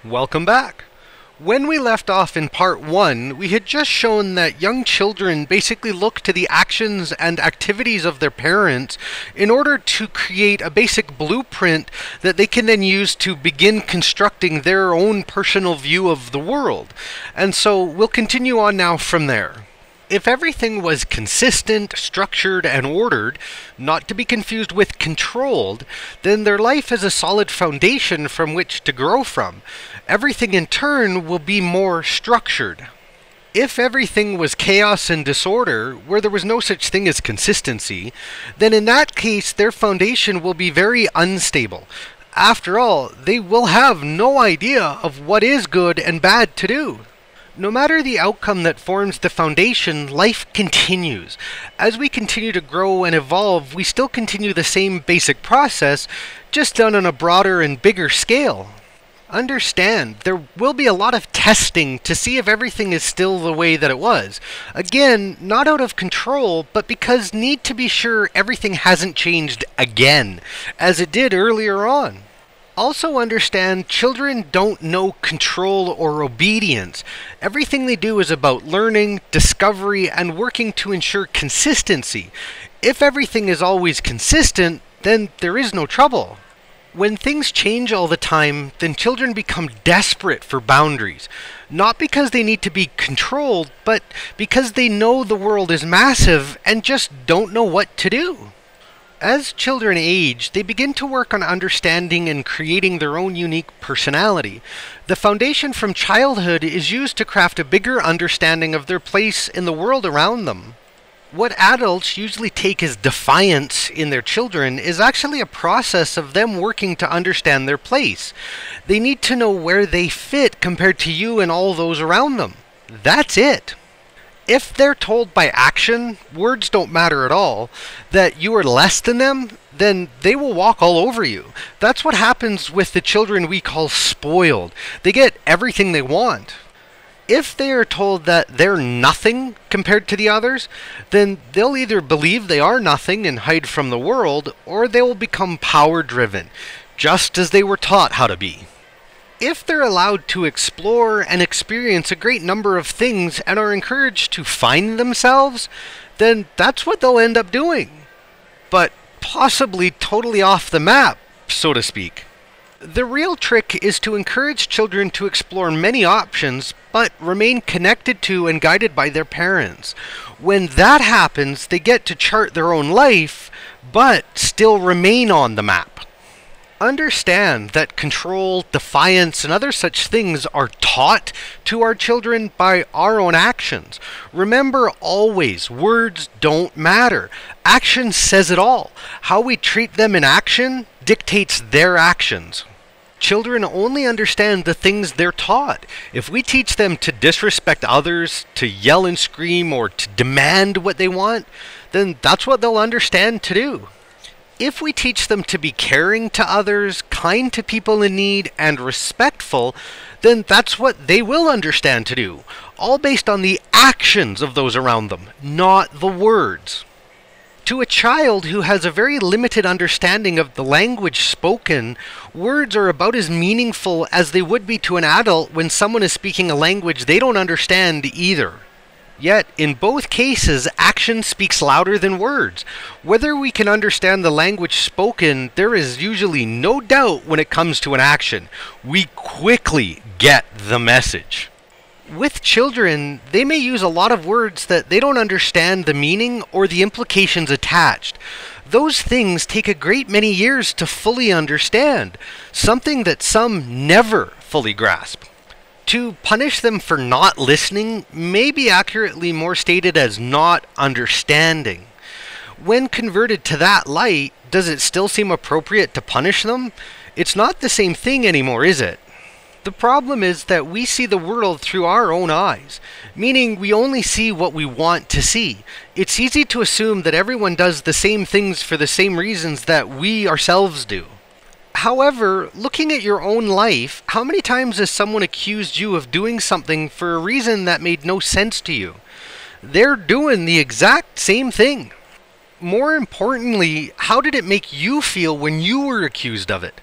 Welcome back. When we left off in part 1, we had just shown that young children basically look to the actions and activities of their parents in order to create a basic blueprint that they can then use to begin constructing their own personal view of the world. And so we'll continue on now from there. If everything was consistent, structured, and ordered, not to be confused with controlled, then their life is a solid foundation from which to grow from. Everything in turn will be more structured. If everything was chaos and disorder, where there was no such thing as consistency, then in that case their foundation will be very unstable. After all, they will have no idea of what is good and bad to do. No matter the outcome that forms the foundation, life continues. As we continue to grow and evolve, we still continue the same basic process, just done on a broader and bigger scale. Understand, there will be a lot of testing to see if everything is still the way that it was. Again, not out of control, but because need to be sure everything hasn't changed again, as it did earlier on. Also understand, children don't know control or obedience. Everything they do is about learning, discovery, and working to ensure consistency. If everything is always consistent, then there is no trouble. When things change all the time, then children become desperate for boundaries. Not because they need to be controlled, but because they know the world is massive and just don't know what to do. As children age, they begin to work on understanding and creating their own unique personality. The foundation from childhood is used to craft a bigger understanding of their place in the world around them. What adults usually take as defiance in their children is actually a process of them working to understand their place. They need to know where they fit compared to you and all those around them. That's it. If they're told by action, words don't matter at all, that you are less than them, then they will walk all over you. That's what happens with the children we call spoiled. They get everything they want. If they are told that they're nothing compared to the others, then they'll either believe they are nothing and hide from the world, or they will become power-driven, just as they were taught how to be. If they're allowed to explore and experience a great number of things and are encouraged to find themselves, then that's what they'll end up doing. But possibly totally off the map, so to speak. The real trick is to encourage children to explore many options, but remain connected to and guided by their parents. When that happens, they get to chart their own life, but still remain on the map. Understand that control, defiance, and other such things are taught to our children by our own actions. Remember always, words don't matter. Action says it all. How we treat them in action dictates their actions. Children only understand the things they're taught. If we teach them to disrespect others, to yell and scream, or to demand what they want, then that's what they'll understand to do. If we teach them to be caring to others, kind to people in need, and respectful, then that's what they will understand to do, all based on the actions of those around them, not the words. To a child who has a very limited understanding of the language spoken, words are about as meaningful as they would be to an adult when someone is speaking a language they don't understand either. Yet, in both cases, action speaks louder than words. Whether we can understand the language spoken, there is usually no doubt when it comes to an action. We quickly get the message. With children, they may use a lot of words that they don't understand the meaning or the implications attached. Those things take a great many years to fully understand, something that some never fully grasp. To punish them for not listening may be accurately more stated as not understanding. When converted to that light, does it still seem appropriate to punish them? It's not the same thing anymore, is it? The problem is that we see the world through our own eyes, meaning we only see what we want to see. It's easy to assume that everyone does the same things for the same reasons that we ourselves do. However, looking at your own life, how many times has someone accused you of doing something for a reason that made no sense to you? They're doing the exact same thing. More importantly, how did it make you feel when you were accused of it?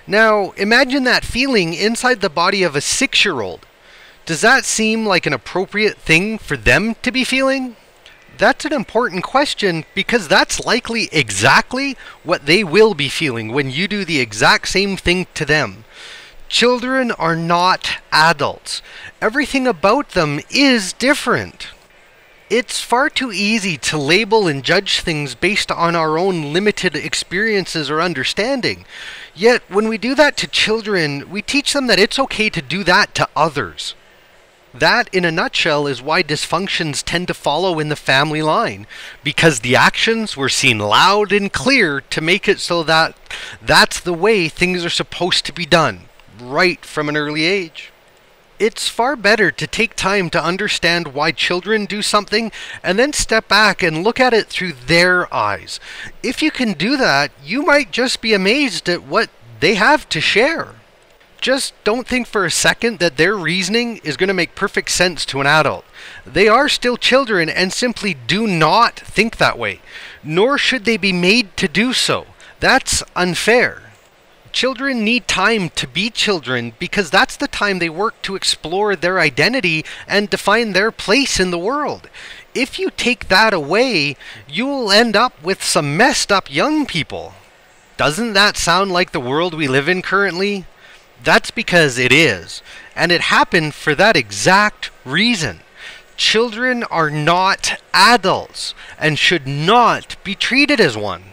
Now, imagine that feeling inside the body of a 6-year-old. Does that seem like an appropriate thing for them to be feeling? That's an important question because that's likely exactly what they will be feeling when you do the exact same thing to them. Children are not adults. Everything about them is different. It's far too easy to label and judge things based on our own limited experiences or understanding. Yet, when we do that to children, we teach them that it's okay to do that to others. That, in a nutshell, is why dysfunctions tend to follow in the family line, because the actions were seen loud and clear to make it so that that's the way things are supposed to be done, right from an early age. It's far better to take time to understand why children do something and then step back and look at it through their eyes. If you can do that, you might just be amazed at what they have to share. Just don't think for a second that their reasoning is going to make perfect sense to an adult. They are still children and simply do not think that way, nor should they be made to do so. That's unfair. Children need time to be children because that's the time they work to explore their identity and define their place in the world. If you take that away, you will end up with some messed up young people. Doesn't that sound like the world we live in currently? That's because it is, and it happened for that exact reason. Children are not adults and should not be treated as one.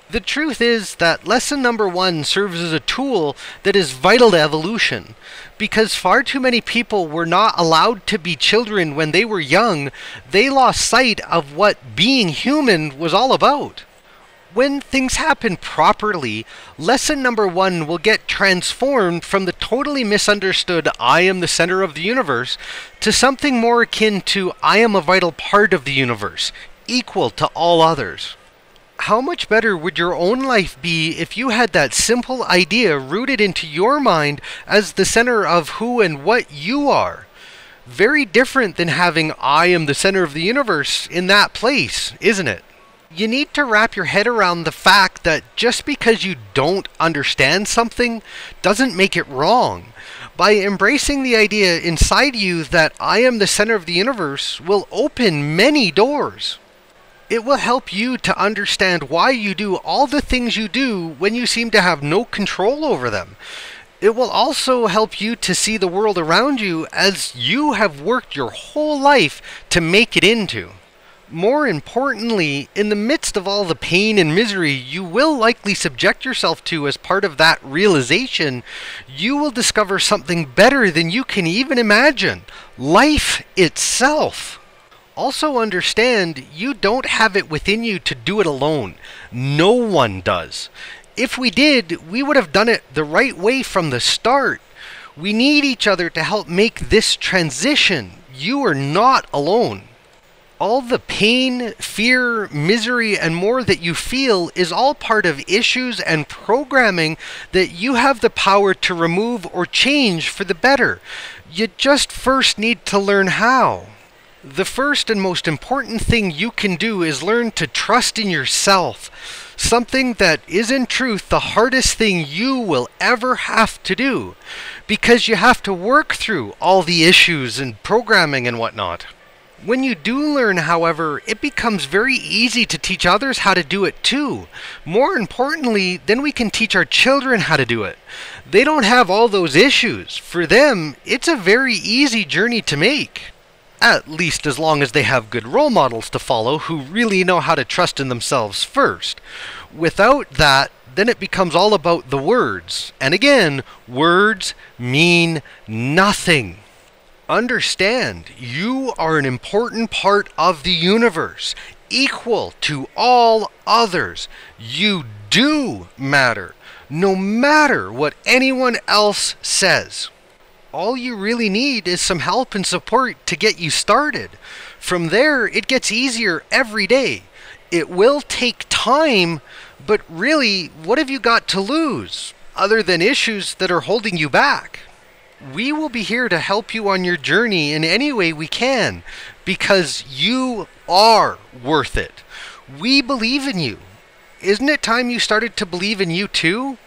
The truth is that lesson number 1 serves as a tool that is vital to evolution. Because far too many people were not allowed to be children when they were young, they lost sight of what being human was all about. When things happen properly, lesson number 1 will get transformed from the totally misunderstood I am the center of the universe to something more akin to I am a vital part of the universe, equal to all others. How much better would your own life be if you had that simple idea rooted into your mind as the center of who and what you are? Very different than having I am the center of the universe in that place, isn't it? You need to wrap your head around the fact that just because you don't understand something doesn't make it wrong. By embracing the idea inside you that I am the center of the universe will open many doors. It will help you to understand why you do all the things you do when you seem to have no control over them. It will also help you to see the world around you as you have worked your whole life to make it into. More importantly, in the midst of all the pain and misery you will likely subject yourself to as part of that realization, you will discover something better than you can even imagine: life itself. Also understand, you don't have it within you to do it alone. No one does. If we did, we would have done it the right way from the start. We need each other to help make this transition. You are not alone. All the pain, fear, misery, and more that you feel is all part of issues and programming that you have the power to remove or change for the better. You just first need to learn how. The first and most important thing you can do is learn to trust in yourself, something that is in truth the hardest thing you will ever have to do, because you have to work through all the issues and programming and whatnot. When you do learn, however, it becomes very easy to teach others how to do it too. More importantly, then we can teach our children how to do it. They don't have all those issues. For them, it's a very easy journey to make. At least as long as they have good role models to follow who really know how to trust in themselves first. Without that, then it becomes all about the words. And again, words mean nothing. Understand, you are an important part of the universe, equal to all others. You do matter, no matter what anyone else says. All you really need is some help and support to get you started. From there, it gets easier every day. It will take time, but really, what have you got to lose, other than issues that are holding you back? We will be here to help you on your journey in any way we can, because you are worth it. We believe in you. Isn't it time you started to believe in you too?